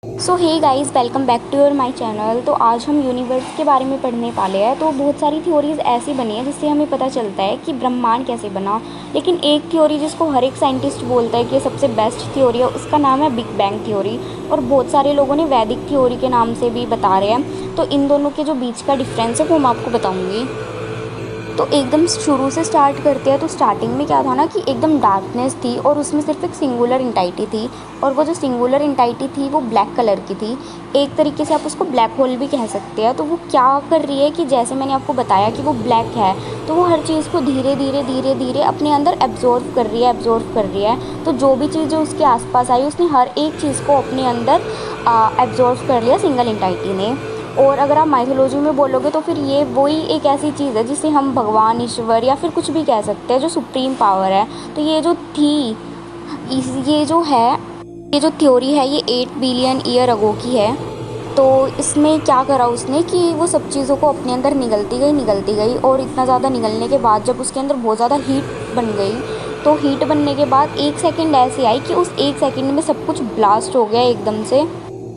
So hey guys, welcome back to your my channel. तो आज हम यूनिवर्स के बारे में पढ़ने वाले हैं। तो बहुत सारी थ्योरीज ऐसी बनी है जिससे हमें पता चलता है कि ब्रह्मांड कैसे बना। लेकिन एक थ्योरी जिसको हर एक साइंटिस्ट बोलता है कि ये सबसे बेस्ट थ्योरी है, उसका नाम है बिग बैंग थ्योरी। और बहुत सारे लोगों ने वैदिक थ्योरी के नाम से भी बता रहे हैं। तो इन दोनों के जो बीच का डिफरेंस है वो मैं आपको बताऊँगी। तो एकदम शुरू से स्टार्ट करते हैं। तो स्टार्टिंग में क्या था ना कि एकदम डार्कनेस थी और उसमें सिर्फ एक सिंगुलर इंटाइटी थी। और वो जो सिंगुलर इंटाइटी थी वो ब्लैक कलर की थी। एक तरीके से आप उसको ब्लैक होल भी कह सकते हैं। तो वो क्या कर रही है कि जैसे मैंने आपको बताया कि वो ब्लैक है, तो वो हर चीज़ को धीरे धीरे धीरे धीरे अपने अंदर एब्जॉर्व कर रही है। तो जो भी चीज़ें उसके आसपास आई उसने हर एक चीज़ को अपने अंदर एब्जॉर्व कर लिया सिंगल इंटाइटी ने। और अगर आप माइथोलॉजी में बोलोगे तो फिर ये वही एक ऐसी चीज़ है जिसे हम भगवान, ईश्वर या फिर कुछ भी कह सकते हैं, जो सुप्रीम पावर है। तो ये जो थी ये जो थ्योरी है ये 8 बिलियन ईयर अगो की है। तो इसमें क्या करा उसने कि वो सब चीज़ों को अपने अंदर निगलती गई और इतना ज़्यादा निगलने के बाद जब उसके अंदर बहुत ज़्यादा हीट बन गई, तो हीट बनने के बाद एक सेकंड ऐसे आई कि उस एक सेकंड में सब कुछ ब्लास्ट हो गया एकदम से।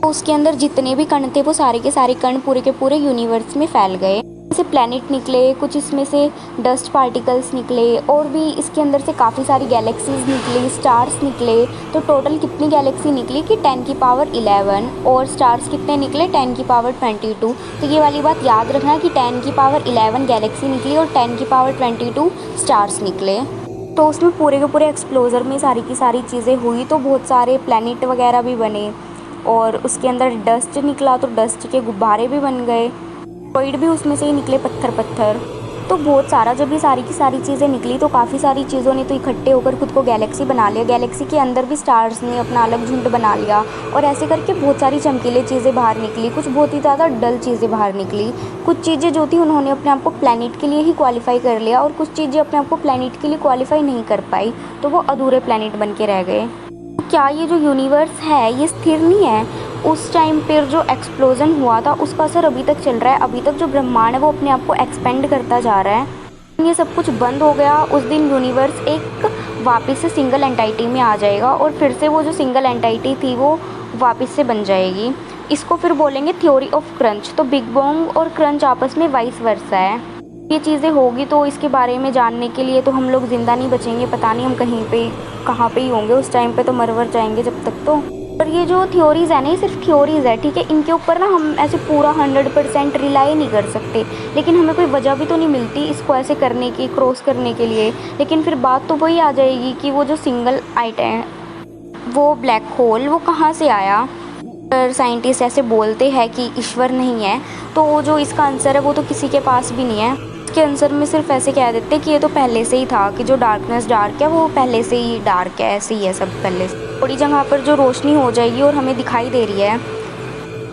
तो उसके अंदर जितने भी कण थे वो सारे के सारे कण पूरे के पूरे यूनिवर्स में फैल गए। जैसे प्लैनेट निकले, कुछ इसमें से डस्ट पार्टिकल्स निकले, और भी इसके अंदर से काफ़ी सारी गैलेक्सीज निकली, स्टार्स निकले। तो टोटल कितनी गैलेक्सी निकली कि 10 की पावर 11, और स्टार्स कितने निकले 10 की पावर 22। तो ये वाली बात याद रखना कि 10 की पावर 11 गैलेक्सी निकली और 10 की पावर 22 स्टार्स निकले। तो उसमें पूरे के पूरे एक्सप्लोजर में सारी की सारी चीज़ें हुई। तो बहुत सारे प्लैनेट वगैरह भी बने और उसके अंदर डस्ट निकला, तो डस्ट के गुब्बारे भी बन गए। कोइड भी उसमें से ही निकले, पत्थर पत्थर। तो बहुत सारा जब ये सारी की सारी चीज़ें निकली तो काफ़ी सारी चीज़ों ने तो इकट्ठे होकर खुद को गैलेक्सी बना लिया। गैलेक्सी के अंदर भी स्टार्स ने अपना अलग झुंड बना लिया, और ऐसे करके बहुत सारी चमकीली चीज़ें बाहर निकली, कुछ बहुत ही ज़्यादा डल चीज़ें बाहर निकली। कुछ चीज़ें जो थी उन्होंने अपने आप को प्लैनेट के लिए ही क्वालिफाई कर लिया, और कुछ चीज़ें अपने आप को प्लैनेट के लिए क्वालिफाई नहीं कर पाई, तो वो अधूरे प्लैनेट बन के रह गए। क्या ये जो यूनिवर्स है ये स्थिर नहीं है? उस टाइम पर जो एक्सप्लोजन हुआ था उसका असर अभी तक चल रहा है। अभी तक जो ब्रह्मांड है वो अपने आप को एक्सपेंड करता जा रहा है। ये सब कुछ बंद हो गया उस दिन यूनिवर्स एक वापस से सिंगल एंटाइटी में आ जाएगा, और फिर से वो जो सिंगल एंटाइटी थी वो वापस से बन जाएगी। इसको फिर बोलेंगे थ्योरी ऑफ क्रंच। तो बिग बैंग और क्रंच आपस में वाइस वर्सा है। ये चीज़ें होगी तो इसके बारे में जानने के लिए तो हम लोग ज़िंदा नहीं बचेंगे, पता नहीं हम कहीं पे कहाँ पे ही होंगे उस टाइम पे, तो मर जाएंगे जब तक। तो और ये जो थ्योरीज़ है ना ये सिर्फ थ्योरीज़ है, ठीक है। इनके ऊपर ना हम ऐसे पूरा 100% रिलाई नहीं कर सकते, लेकिन हमें कोई वजह भी तो नहीं मिलती इसको ऐसे करने की, क्रॉस करने के लिए। लेकिन फिर बात तो वही आ जाएगी कि वो जो सिंगल आइटम है वो ब्लैक होल वो कहाँ से आया। साइंटिस्ट ऐसे बोलते हैं कि ईश्वर नहीं है, तो जो इसका आंसर है वो तो किसी के पास भी नहीं है। इसके आंसर में सिर्फ ऐसे कह देते कि ये तो पहले से ही था, कि जो डार्कनेस डार्क है वो पहले से ही डार्क है, ऐसे ही है सब पहले से। थोड़ी जगह पर जो रोशनी हो जाएगी और हमें दिखाई दे रही है।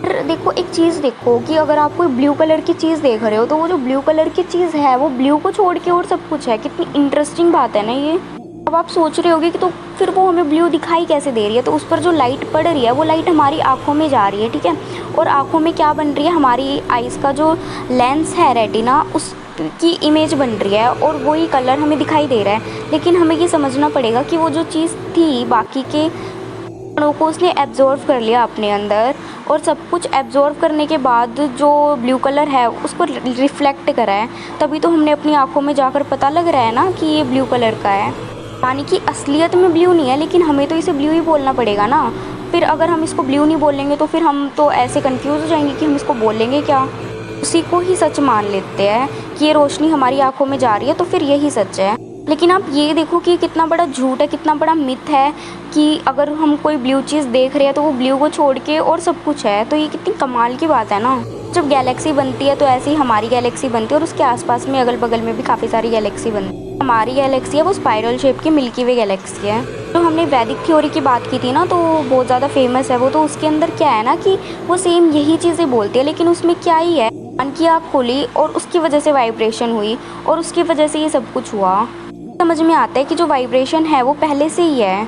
फिर देखो एक चीज़ देखो कि अगर आप कोई ब्लू कलर की चीज़ देख रहे हो तो वो जो ब्लू कलर की चीज़ है वो ब्लू को छोड़ के और सब कुछ है। कितनी इंटरेस्टिंग बात है ना ये। अब आप सोच रहे होगे कि तो फिर वो हमें ब्लू दिखाई कैसे दे रही है। तो उस पर जो लाइट पड़ रही है वो लाइट हमारी आँखों में जा रही है, ठीक है। और आँखों में क्या बन रही है, हमारी आइज़ का जो लेंस है रेटिना, उसकी इमेज बन रही है और वही कलर हमें दिखाई दे रहा है। लेकिन हमें ये समझना पड़ेगा कि वो जो चीज़ थी बाकी के कणों को उसने एब्जॉर्व कर लिया अपने अंदर, और सब कुछ एब्जॉर्व करने के बाद जो ब्लू कलर है उसको रिफ्लेक्ट करा है। तभी तो हमने अपनी आँखों में जाकर पता लग रहा है ना कि ये ब्लू कलर का है। यानी कि असलियत में ब्लू नहीं है, लेकिन हमें तो इसे ब्लू ही बोलना पड़ेगा ना। फिर अगर हम इसको ब्लू नहीं बोलेंगे तो फिर हम तो ऐसे कंफ्यूज हो जाएंगे कि हम इसको बोलेंगे क्या। उसी को ही सच मान लेते हैं कि ये रोशनी हमारी आंखों में जा रही है तो फिर यही सच है। लेकिन आप ये देखो कि कितना बड़ा झूठ है, कितना बड़ा मिथ है कि अगर हम कोई ब्लू चीज़ देख रहे हैं तो वो ब्लू को छोड़ के और सब कुछ है। तो ये कितनी कमाल की बात है ना। जब गैलेक्सी बनती है तो ऐसे ही हमारी गैलेक्सी बनती है, और उसके आसपास में अगल बगल में भी काफ़ी सारी गैलेक्सी बनती है। हमारी गैलेक्सी है वो स्पाइरल शेप की मिल्की वे गैलेक्सी है। तो हमने वैदिक थ्योरी की बात की थी ना, तो बहुत ज़्यादा फेमस है वो। तो उसके अंदर क्या है ना कि वो सेम यही चीज़ें बोलती है, लेकिन उसमें क्या ही है, मन की आँख खुली और उसकी वजह से वाइब्रेशन हुई और उसकी वजह से ये सब कुछ हुआ। समझ में आता है कि जो वाइब्रेशन है वो पहले से ही है,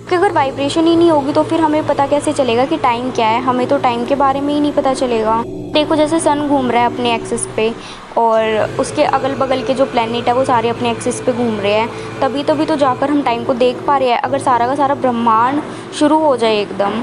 कि अगर वाइब्रेशन ही नहीं होगी तो फिर हमें पता कैसे चलेगा कि टाइम क्या है। हमें तो टाइम के बारे में ही नहीं पता चलेगा। देखो जैसे सन घूम रहा है अपने एक्सिस पे, और उसके अगल बगल के जो प्लैनेट है वो सारे अपने एक्सिस पे घूम रहे हैं, तभी तो जाकर हम टाइम को देख पा रहे हैं। अगर सारा का सारा ब्रह्मांड शुरू हो जाए एकदम,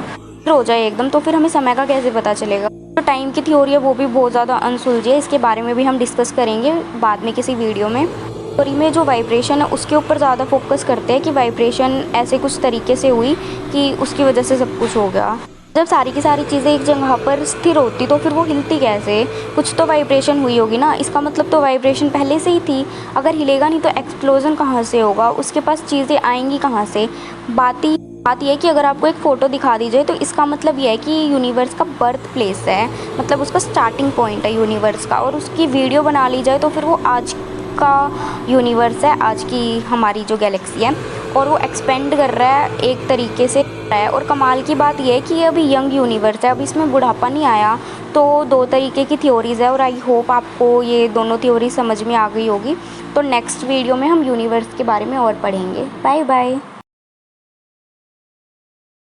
हो जाए एकदम, तो फिर हमें समय का कैसे पता चलेगा। तो टाइम की थ्योरी है वो भी बहुत ज़्यादा अनसुलझी है, इसके बारे में भी हम डिस्कस करेंगे बाद में किसी वीडियो में। थ्योरी में जो वाइब्रेशन है उसके ऊपर ज़्यादा फोकस करते हैं कि वाइब्रेशन ऐसे कुछ तरीके से हुई कि उसकी वजह से सब कुछ हो गया। जब सारी की सारी चीज़ें एक जगह पर स्थिर होती तो फिर वो हिलती कैसे, कुछ तो वाइब्रेशन हुई होगी ना, इसका मतलब तो वाइब्रेशन पहले से ही थी। अगर हिलेगा नहीं तो एक्सप्लोजन कहाँ से होगा, उसके पास चीज़ें आएंगी कहाँ से। बात यह है कि अगर आपको एक फ़ोटो दिखा दी जाए तो इसका मतलब यह है कि यूनिवर्स का बर्थ प्लेस है, मतलब उसका स्टार्टिंग पॉइंट है यूनिवर्स का, और उसकी वीडियो बना ली जाए तो फिर वो आज का यूनिवर्स है, आज की हमारी जो गैलेक्सी है, और वो एक्सपेंड कर रहा है एक तरीके से है। और कमाल की बात यह है कि ये अभी यंग यूनिवर्स है, अभी इसमें बुढ़ापा नहीं आया। तो दो तरीके की थ्योरीज़ है और आई होप आपको ये दोनों थ्योरी समझ में आ गई होगी। तो नेक्स्ट वीडियो में हम यूनिवर्स के बारे में और पढ़ेंगे। Bye bye.